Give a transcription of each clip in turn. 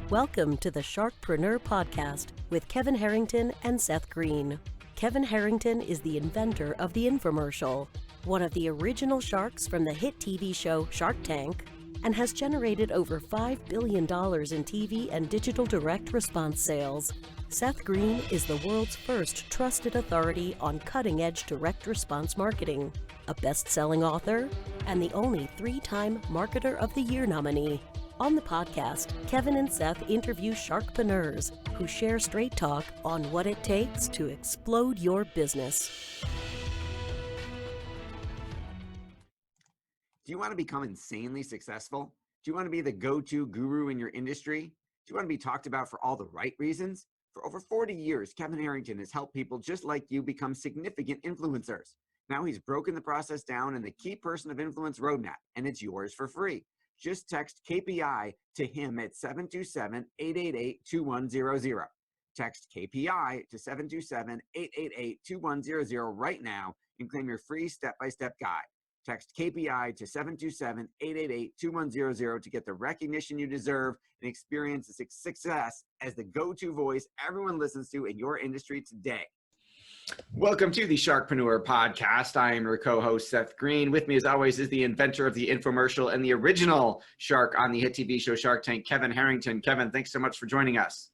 Welcome to the Sharkpreneur podcast with Kevin Harrington and Seth Green. Kevin Harrington is the inventor of the infomercial, one of the original sharks from the hit TV show Shark Tank, and has generated over $5 billion in TV and digital direct response sales. Seth Green is the world's first trusted authority on cutting-edge direct response marketing, a best-selling author, and the only 3-time Marketer of the Year nominee. On the podcast, Kevin and Seth interview sharkpreneurs who share straight talk on what it takes to explode your business. Do you want to become insanely successful? Do you want to be the go-to guru in your industry? Do you want to be talked about for all the right reasons? For over 40 years, Kevin Harrington has helped people just like you become significant influencers. Now he's broken the process down in the Key Person of Influence roadmap, and it's yours for free. Just text KPI to him at 727-888-2100. Text KPI to 727-888-2100 right now and claim your free step-by-step guide. Text KPI to 727-888-2100 to get the recognition you deserve and experience the success as the go-to voice everyone listens to in your industry today. Welcome to the Sharkpreneur podcast. I am your co-host, Seth Green. With me, as always, is the inventor of the infomercial and the original shark on the hit TV show Shark Tank, Kevin Harrington. Kevin, thanks so much for joining us.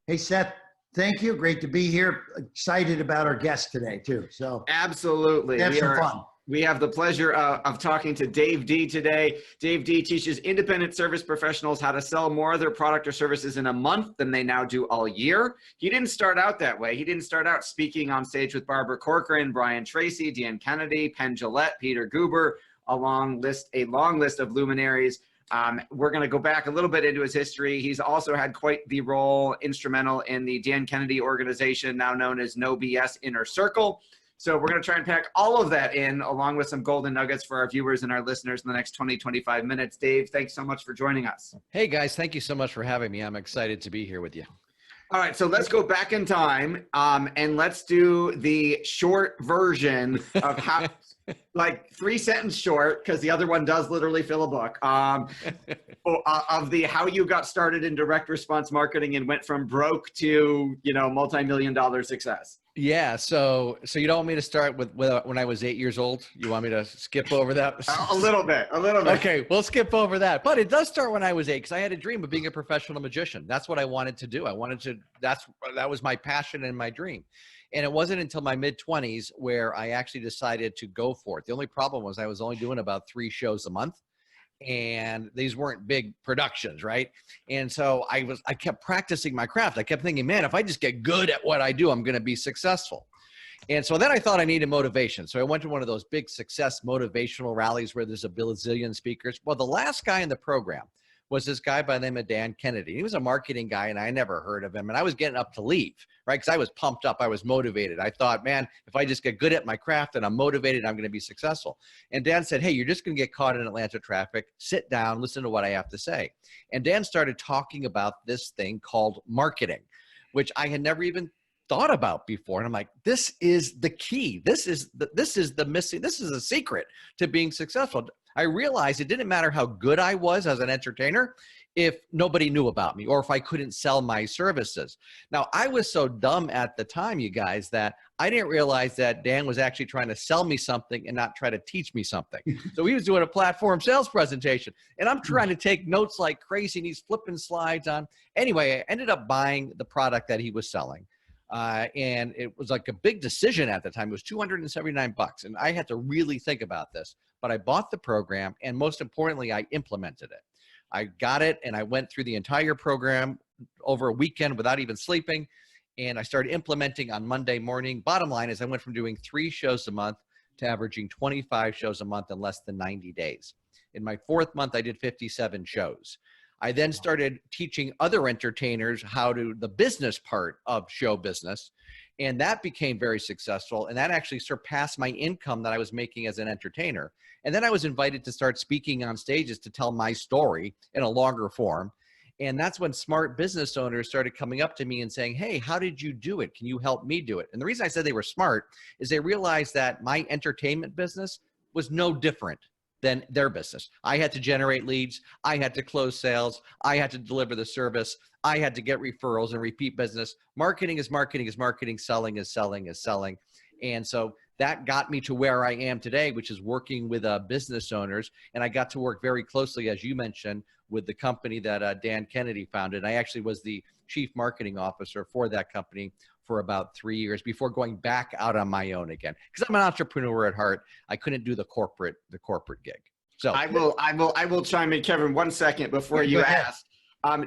Hey, Seth. Thank you. Great to be here. Excited about our guest today, too. So absolutely. Have some fun. We have the pleasure of talking to Dave Dee today. Dave Dee teaches independent service professionals how to sell more of their product or services in a month than they now do all year. He didn't start out that way. He didn't start out speaking on stage with Barbara Corcoran, Brian Tracy, Dan Kennedy, Penn Jillette, Peter Guber, a long list of luminaries. We're going to go back a little bit into his history. He's also had quite the role, instrumental in the Dan Kennedy organization, now known as No BS Inner Circle. So we're going to try and pack all of that in, along with some golden nuggets for our viewers and our listeners in the next 20-25 minutes. Dave, thanks so much for joining us. Hey, guys. Thank you so much for having me. I'm excited to be here with you. All right, so let's go back in time and let's do the short version of how, like 3-sentence short, because the other one does literally fill a book, of the how you got started in direct response marketing and went from broke to, multi-million-dollar success. Yeah, so you don't want me to start with when I was 8 years old? You want me to skip over that? A little bit. Okay, we'll skip over that. But it does start when I was 8, because I had a dream of being a professional magician. That's what I wanted to do. That was my passion and my dream. And it wasn't until my mid-20s where I actually decided to go for it. The only problem was I was only doing about 3 shows a month. And these weren't big productions, right? And so I kept practicing my craft. I kept thinking, man, if I just get good at what I do, I'm going to be successful. And so then I thought I needed motivation. So I went to one of those big success motivational rallies where there's a bazillion speakers. Well, the last guy in the program was this guy by the name of Dan Kennedy. He was a marketing guy, and I never heard of him. And I was getting up to leave, right? Because I was pumped up. I was motivated. I thought, man, if I just get good at my craft and I'm motivated, I'm going to be successful. And Dan said, hey, you're just going to get caught in Atlanta traffic. Sit down, listen to what I have to say. And Dan started talking about this thing called marketing, which I had never even thought about before. And I'm like, this is the key. This is the secret to being successful. I realized it didn't matter how good I was as an entertainer if nobody knew about me or if I couldn't sell my services. Now, I was so dumb at the time, you guys, that I didn't realize that Dan was actually trying to sell me something and not try to teach me something. So he was doing a platform sales presentation, and I'm trying to take notes like crazy, and he's flipping slides on. Anyway, I ended up buying the product that he was selling. And it was like a big decision at the time. It was $279, and I had to really think about this. But I bought the program, and most importantly, I implemented it. I got it, and I went through the entire program over a weekend without even sleeping, and I started implementing on Monday morning. Bottom line is I went from doing 3 shows a month to averaging 25 shows a month in less than 90 days. In my 4th month, I did 57 shows. I then started teaching other entertainers the business part of show business, and that became very successful, and that actually surpassed my income that I was making as an entertainer. And then I was invited to start speaking on stages to tell my story in a longer form, and that's when smart business owners started coming up to me and saying, hey, how did you do it? Can you help me do it? And the reason I said they were smart is they realized that my entertainment business was no different than their business. I had to generate leads. I had to close sales. I had to deliver the service. I had to get referrals and repeat business. Marketing is marketing is marketing. Selling is selling is selling. And so that got me to where I am today, which is working with business owners. And I got to work very closely, as you mentioned, with the company that Dan Kennedy founded. I actually was the chief marketing officer for that company for about 3 years before going back out on my own again. Because I'm an entrepreneur at heart. I couldn't do the corporate gig. So I will chime in, Kevin, 1 second before you ask.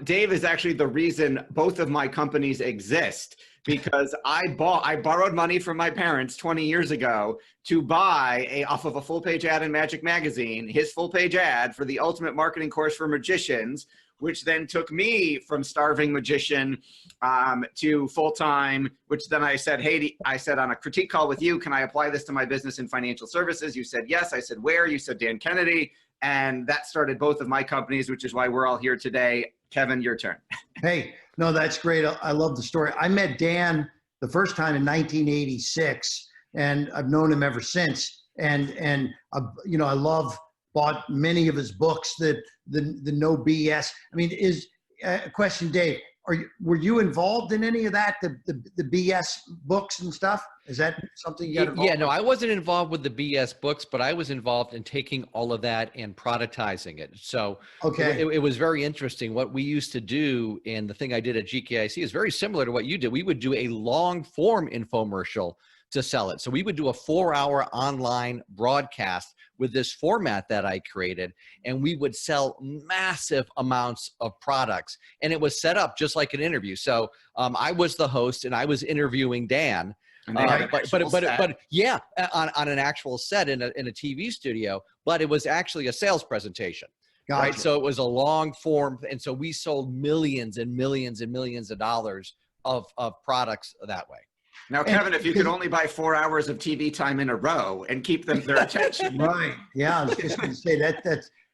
Dave is actually the reason both of my companies exist, because I borrowed money from my parents 20 years ago to buy off of a full page ad in Magic Magazine, his full page ad for the ultimate marketing course for magicians, which then took me from starving magician to full-time, which then I said, hey, I said on a critique call with you, can I apply this to my business in financial services? You said, yes. I said, where? You said, Dan Kennedy. And that started both of my companies, which is why we're all here today. Kevin, your turn. Hey, no, that's great. I love the story. I met Dan the first time in 1986, and I've known him ever since. And you know, bought many of his books, the No BS. I mean, question, Dave, were you involved in any of that, the BS books and stuff? Is that something you got involved with? No, I wasn't involved with the BS books, but I was involved in taking all of that and productizing it. So it was very interesting. What we used to do, and the thing I did at GKIC is very similar to what you did. We would do a long form infomercial to sell it. So we would do a 4-hour online broadcast with this format that I created, and we would sell massive amounts of products. And it was set up just like an interview. So I was the host and I was interviewing Dan. But yeah, on an actual set in a TV studio, but it was actually a sales presentation. Gotcha. Right. So it was a long form. And so we sold millions and millions and millions of dollars of products that way. Now, Kevin, if you could only buy 4 hours of TV time in a row and keep their attention. Right. Yeah. I was just going to say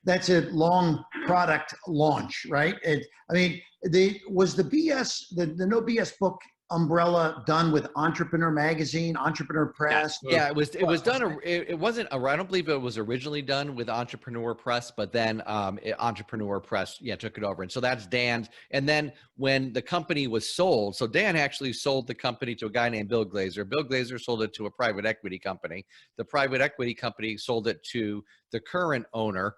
that's a long product launch, right? Was the No BS book umbrella done with Entrepreneur Magazine, Entrepreneur Press? Yeah, it was done. It wasn't. I don't believe it was originally done with Entrepreneur Press, but then Entrepreneur Press, took it over. And so that's Dan's. And then when the company was sold, so Dan actually sold the company to a guy named Bill Glazer. Bill Glazer sold it to a private equity company. The private equity company sold it to the current owner,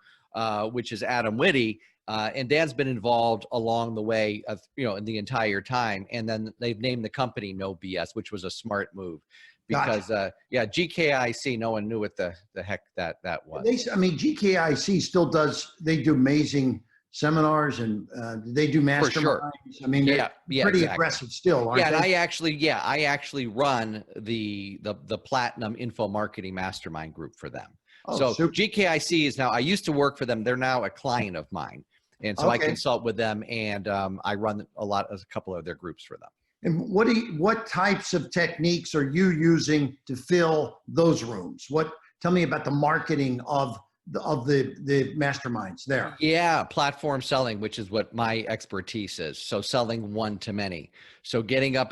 which is Adam Whitty. And Dan's been involved along the way of, in the entire time. And then they've named the company No BS, which was a smart move because, GKIC, no one knew what the heck that was. GKIC still does, they do amazing seminars and they do masterminds. Sure. I mean, they're pretty aggressive still, aren't they? And I actually run the Platinum Info Marketing Mastermind group for them. So super. GKIC is now, I used to work for them. They're now a client of mine. And so I consult with them, and I run a couple of their groups for them. And what types of techniques are you using to fill those rooms? Tell me about the marketing of the masterminds there. Yeah, platform selling, which is what my expertise is. So selling one to many. So getting up,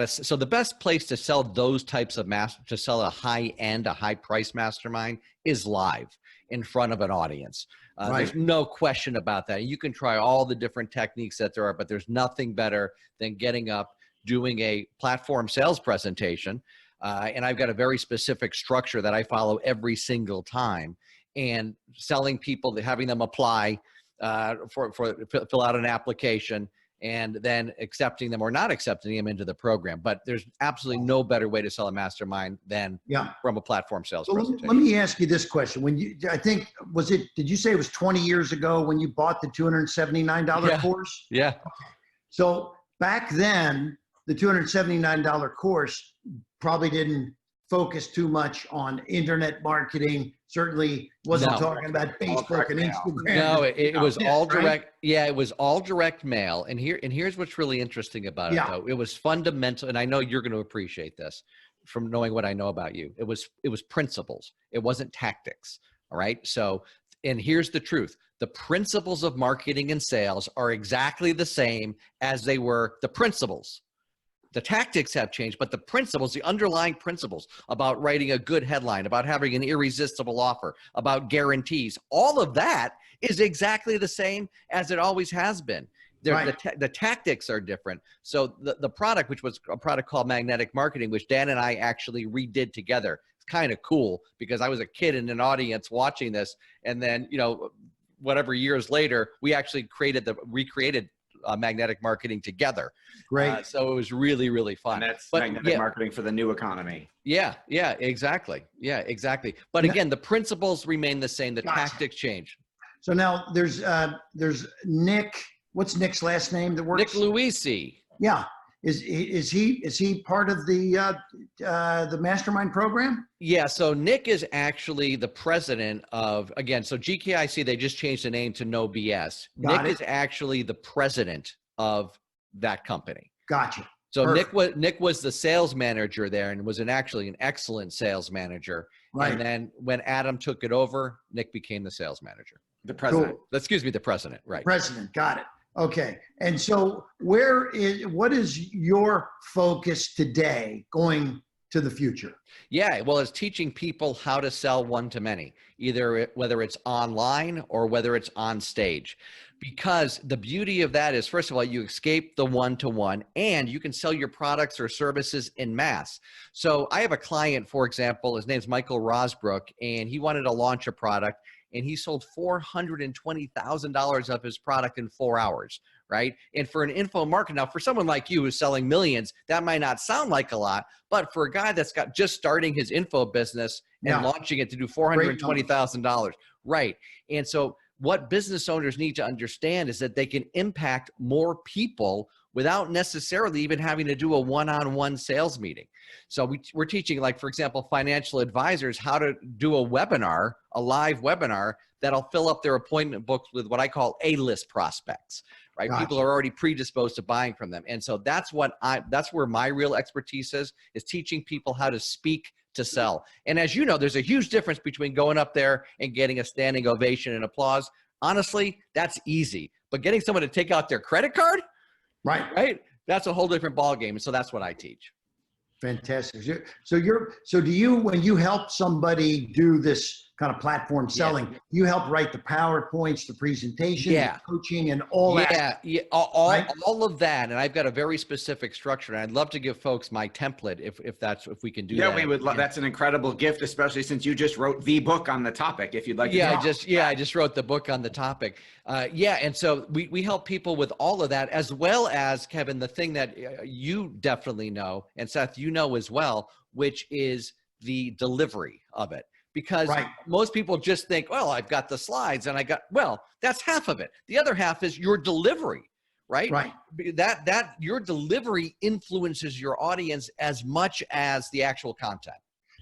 so the best place to sell those types of to sell a high price mastermind is live in front of an audience. Right. There's no question about that. You can try all the different techniques that there are, but there's nothing better than getting up, doing a platform sales presentation. And I've got a very specific structure that I follow every single time, and selling people, having them apply fill out an application, and then accepting them or not accepting them into the program. But there's absolutely no better way to sell a mastermind than from a platform sales presentation. Let me ask you this question. Did you say it was 20 years ago when you bought the $279 course? Yeah. Okay. So back then, the $279 course probably didn't focus too much on internet marketing. Certainly wasn't talking about Facebook and Instagram. No, it was all direct. Right? Yeah, it was all direct mail. And here's what's really interesting about it, though. It was fundamental, and I know you're going to appreciate this from knowing what I know about you. It was principles. It wasn't tactics. All right. So, and here's the truth. The principles of marketing and sales are exactly the same as they were the principles the tactics have changed, but the principles, the underlying principles about writing a good headline, about having an irresistible offer, about guarantees, all of that is exactly the same as it always has been. Right. The tactics are different. So the product, which was a product called Magnetic Marketing, which Dan and I actually redid together. It's kind of cool because I was a kid in an audience watching this. And then, you know, whatever years later, we actually recreated Magnetic Marketing together. Great. So it was really, really fun. And that's magnetic marketing for the new economy. Yeah, exactly. Yeah, exactly. But again, the principles remain the same. The tactics change. So now there's Nick. What's Nick's last name that works? Nick Luisi. Yeah. Is he part of the mastermind program? Yeah. So Nick is actually the president of, again, so GKIC, they just changed the name to No BS. Nick is actually the president of that company. Gotcha. So Perfect. Nick was the sales manager there and was actually an excellent sales manager. Right. And then when Adam took it over, Nick became the sales manager. The president. Cool. Excuse me, the president. Right. President. Got it. Okay. And so what is your focus today going to the future? Yeah, well, it's teaching people how to sell one-to-many, whether it's online or whether it's on stage. Because the beauty of that is, first of all, you escape the one-to-one and you can sell your products or services in mass. So I have a client, for example, his name's Michael Rosbrook, and he wanted to launch a product and he sold $420,000 of his product in 4 hours, right? And for an info marketer, now for someone like you who's selling millions, that might not sound like a lot, but for a guy that's got just starting his info business and launching it to do $420,000, right? And so what business owners need to understand is that they can impact more people without necessarily even having to do a one-on-one sales meeting. So we're teaching, like, for example, financial advisors how to do a webinar, a live webinar that'll fill up their appointment books with what I call A-list prospects, right? Gotcha. People are already predisposed to buying from them. And so that's where my real expertise is teaching people how to speak to sell. And as you know, there's a huge difference between going up there and getting a standing ovation and applause. Honestly, that's easy. But getting someone to take out their credit card, right? That's a whole different ballgame. And so that's what I teach. Fantastic. So do you, when you help somebody do this kind of platform selling, you help write the PowerPoints, the presentation, the coaching, and all that? Yeah, all of that. And I've got a very specific structure. And I'd love to give folks my template if we can do that. Yeah, we would love. That's an incredible gift, especially since you just wrote the book on the topic. If you'd like, I just wrote the book on the topic. And so we help people with all of that, as well as, Kevin, the thing that you definitely know, and Seth, you know as well, which is the delivery of it. Because most people just think, well, I've got the slides and that's half of it. The other half is your delivery, right? That your delivery influences your audience as much as the actual content.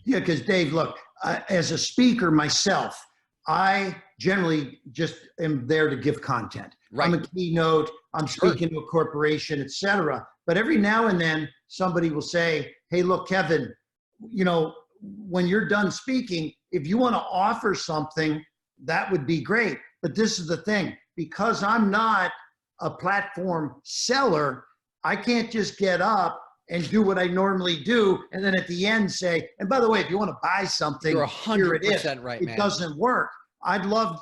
Yeah, because Dave, look, as a speaker myself, I generally just am there to give content. I'm a keynote, I'm speaking to a corporation, etc. But every now and then somebody will say, hey, look, Kevin, you know, when you're done speaking, if you want to offer something, that would be great. But this is the thing, because I'm not a platform seller, I can't just get up and do what I normally do, and then at the end say, and by the way, if you want to buy something, you're 100% right, man. It doesn't work. I'd love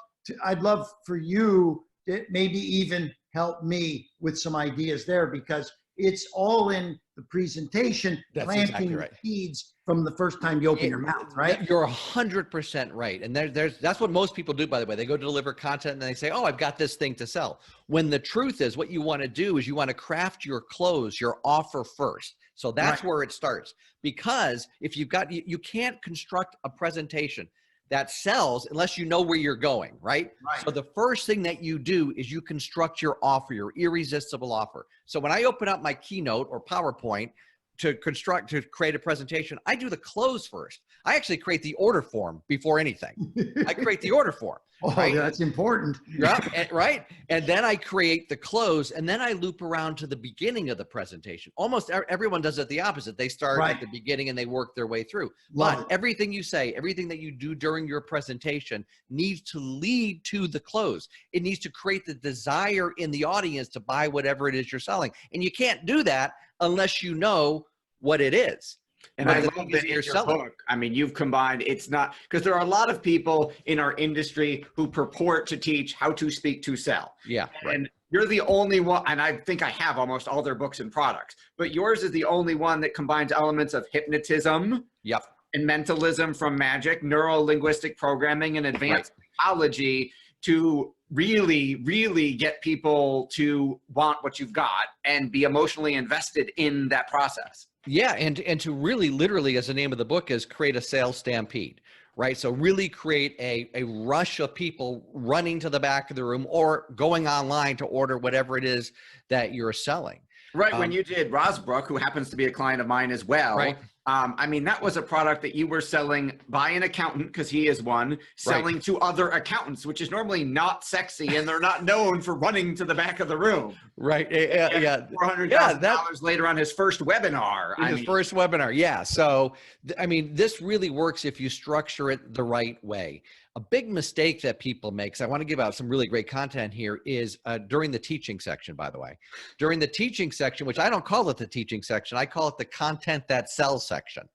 for you to maybe even help me with some ideas there, because it's all in the presentation, planting the seeds from the first time you open your mouth, right? You're 100% right. And that's what most people do, by the way. They go deliver content and they say, oh, I've got this thing to sell. When the truth is, what you want to do is you want to craft your close, your offer first. So that's where it starts. Because if you can't construct a presentation that sells unless you know where you're going, right? So the first thing that you do is you construct your offer, your irresistible offer. So when I open up my keynote or PowerPoint to create a presentation, I do the close first. I actually create the order form before anything. I create the order form. Oh, that's important. Right. And then I create the close, and then I loop around to the beginning of the presentation. Almost everyone does it the opposite. They start at the beginning and they work their way through. But everything you say, everything that you do during your presentation needs to lead to the close. It needs to create the desire in the audience to buy whatever it is you're selling. And you can't do that unless you know what it is. And What I the love thing that is in you're your selling. book, I mean, you've combined, it's not, because there are a lot of people in our industry who purport to teach how to speak to sell. Yeah, right. And you're the only one, and I think I have almost all their books and products, but yours is the only one that combines elements of hypnotism Yep. and mentalism from magic, neuro-linguistic programming, and advanced psychology to really, really get people to want what you've got and be emotionally invested in that process. Yeah, and to really literally, as the name of the book is, create a sales stampede, right? So really create a rush of people running to the back of the room or going online to order whatever it is that you're selling. Right, when you did Rosbrook, who happens to be a client of mine as well, Right. I mean, that was a product that you were selling by an accountant, because he is one, selling to other accountants, which is normally not sexy, and they're not known for running to the back of the room. Right. Yeah. $400,000 later on his first webinar. First webinar. Yeah. So, I mean, this really works if you structure it the right way. A big mistake that people make, so I want to give out some really great content here, is during the teaching section, by the way. During the teaching section, which I don't call it the teaching section, I call it the content that sells section,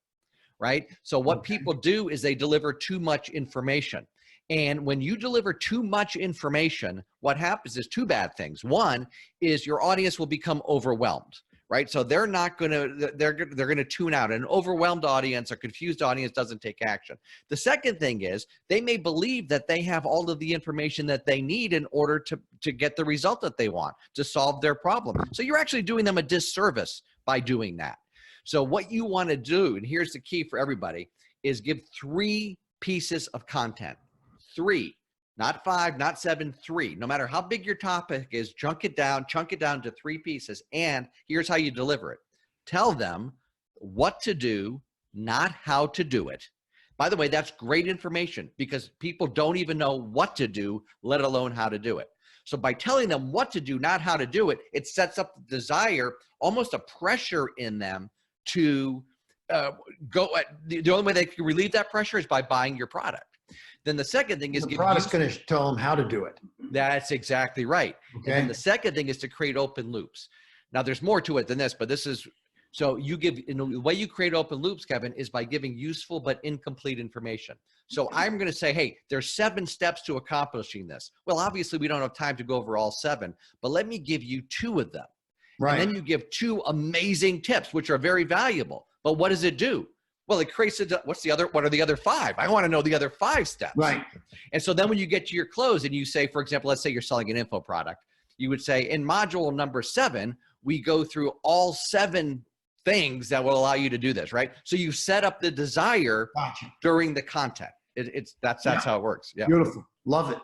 right? So what people do is they deliver too much information. And when you deliver too much information, what happens is two bad things. One is your audience will become overwhelmed, right? So they're not going to, they're going to tune out. An overwhelmed audience or confused audience doesn't take action. The second thing is they may believe that they have all of the information that they need in order to get the result that they want, to solve their problem. So you're actually doing them a disservice by doing that. So what you want to do, and here's the key for everybody, is give 3 pieces of content. 3, not 5, not 7, 3. No matter how big your topic is, chunk it down to 3 pieces. And here's how you deliver it. Tell them what to do, not how to do it. By the way, that's great information because people don't even know what to do, let alone how to do it. So by telling them what to do, not how to do it, it sets up the desire, almost a pressure in them to go. The only way they can relieve that pressure is by buying your product. Then the second thing is the product's going to tell them how to do it. That's exactly right. Okay. And the second thing is to create open loops. Now there's more to it than this, but this is, so you give, in the way you create open loops, Kevin, is by giving useful but incomplete information. So I'm going to say, hey, there's 7 steps to accomplishing this. Well, obviously we don't have time to go over all 7, but let me give you 2 of them. Right. And then you give 2 amazing tips, which are very valuable. But what does it do? Well, it creates what are the other 5? I want to know the other 5 steps. Right. And so then when you get to your close and you say, for example, let's say you're selling an info product, you would say in module number 7, we go through all 7 things that will allow you to do this, right? So you set up the desire during the content. That's how it works. Yeah. Beautiful. Love it.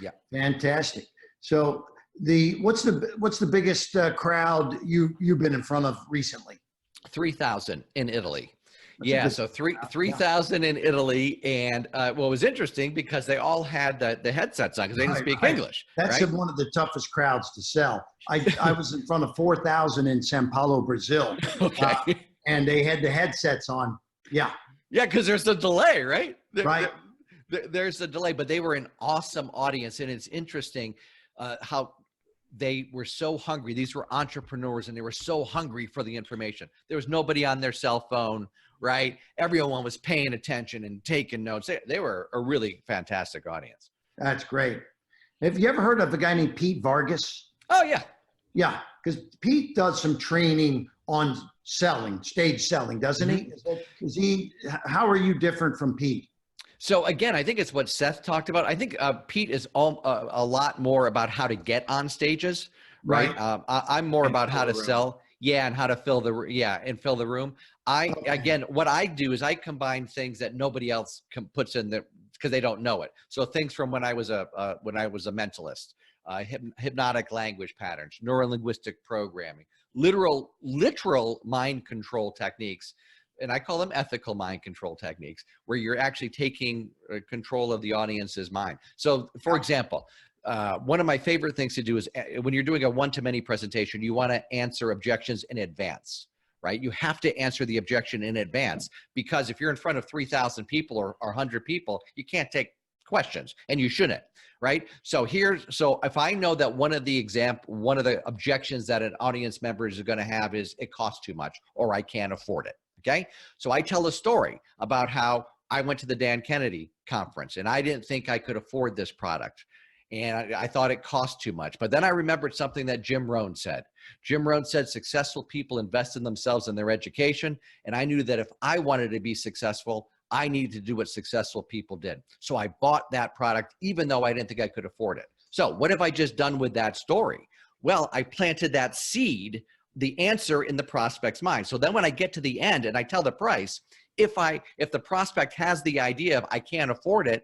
Yeah. Fantastic. So what's the biggest crowd you've been in front of recently? 3,000 in Italy. That's yeah, so 3,000 in Italy, and what was interesting because they all had the headsets on because they didn't speak English. That's right? one of the toughest crowds to sell. I was in front of 4,000 in Sao Paulo, Brazil, Okay. and they had the headsets on. Yeah, Yeah, because there's a delay, right? right. There's a delay, but they were an awesome audience, and it's interesting how they were so hungry. These were entrepreneurs, and they were so hungry for the information. There was nobody on their cell phone, right? Everyone was paying attention and taking notes. They were a really fantastic audience. That's great. Have you ever heard of a guy named Pete Vargas? Oh, yeah. Yeah, because Pete does some training on selling, stage selling, doesn't he? Is he? How are you different from Pete? So again, I think it's what Seth talked about. I think Pete is a lot more about how to get on stages, right? I'm more about how to sell, and how to fill the room. Again, what I do is I combine things that nobody else puts in there because they don't know it. So things from when I was a mentalist, hypnotic language patterns, neurolinguistic programming, literal mind control techniques. And I call them ethical mind control techniques, where you're actually taking control of the audience's mind. So for example, one of my favorite things to do is when you're doing a one-to-many presentation, you want to answer objections in advance, right? You have to answer the objection in advance, because if you're in front of 3,000 people or 100 people, you can't take questions, and you shouldn't, right? So if I know that one of the objections that an audience member is going to have is it costs too much or I can't afford it. Okay. So I tell a story about how I went to the Dan Kennedy conference and I didn't think I could afford this product. And I thought it cost too much. But then I remembered something that Jim Rohn said. Jim Rohn said successful people invest in themselves and their education. And I knew that if I wanted to be successful, I needed to do what successful people did. So I bought that product, even though I didn't think I could afford it. So what have I just done with that story? Well, I planted that seed, the answer in the prospect's mind. So then when I get to the end and I tell the price, if the prospect has the idea of I can't afford it,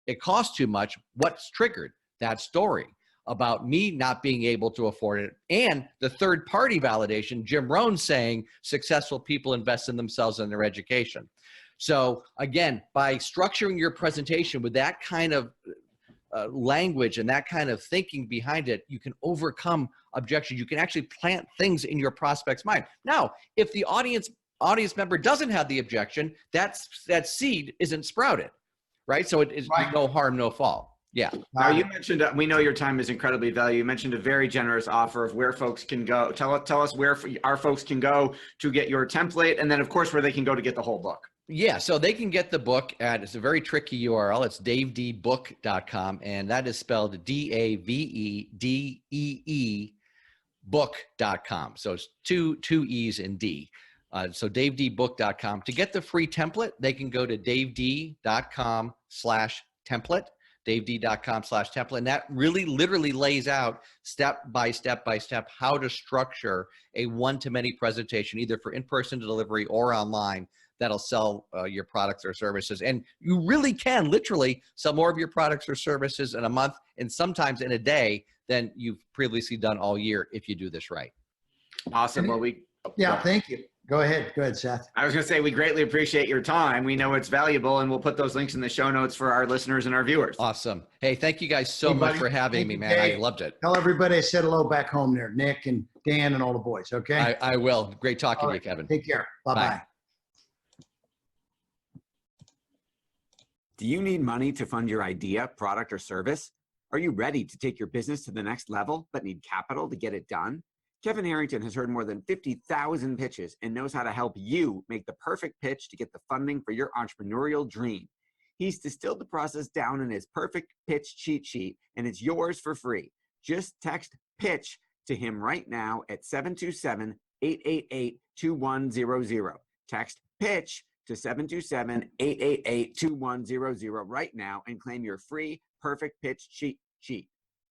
it costs too much, what's triggered? That story about me not being able to afford it. And the third party validation, Jim Rohn saying successful people invest in themselves and their education. So again, by structuring your presentation with that kind of language and that kind of thinking behind it, you can overcome objections. You can actually plant things in your prospect's mind. Now, if the audience member doesn't have the objection, that seed isn't sprouted, right? So it is no harm, no foul. Yeah. Now you mentioned, we know your time is incredibly valuable. You mentioned a very generous offer of where folks can go. Tell us where our folks can go to get your template, and then of course where they can go to get the whole book. Yeah, so they can get the book it's a very tricky URL. It's davedeebook.com, and that is spelled DAVEDEE book.com. So it's two E's in D. So davedeebook.com. To get the free template, they can go to davedee.com/template. davedee.com/template. And that really literally lays out step by step how to structure a one-to-many presentation, either for in-person delivery or online, that'll sell your products or services. And you really can literally sell more of your products or services in a month and sometimes in a day than you've previously done all year if you do this right. Awesome. Well, thank you. Go ahead, Seth. I was going to say, we greatly appreciate your time. We know it's valuable, and we'll put those links in the show notes for our listeners and our viewers. Awesome. Hey, thank you guys so much for having me, man. Dave. I loved it. Tell everybody I said hello back home there, Nick and Dan and all the boys, okay? I will. Great talking to you, Kevin. Take care. Bye-bye. Do you need money to fund your idea, product, or service? Are you ready to take your business to the next level but need capital to get it done? Kevin Harrington has heard more than 50,000 pitches and knows how to help you make the perfect pitch to get the funding for your entrepreneurial dream. He's distilled the process down in his perfect pitch cheat sheet, and it's yours for free. Just text PITCH to him right now at 727-888-2100. Text PITCH to 727-888-2100 right now and claim your free perfect pitch cheat sheet.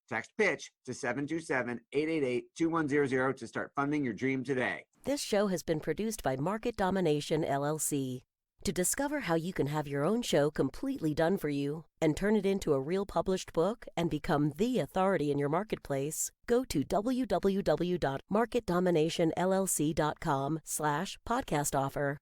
Text PITCH to 727-888-2100 to start funding your dream today. This show has been produced by Market Domination, LLC. To discover how you can have your own show completely done for you and turn it into a real published book and become the authority in your marketplace, go to www.marketdominationllc.com/podcast offer.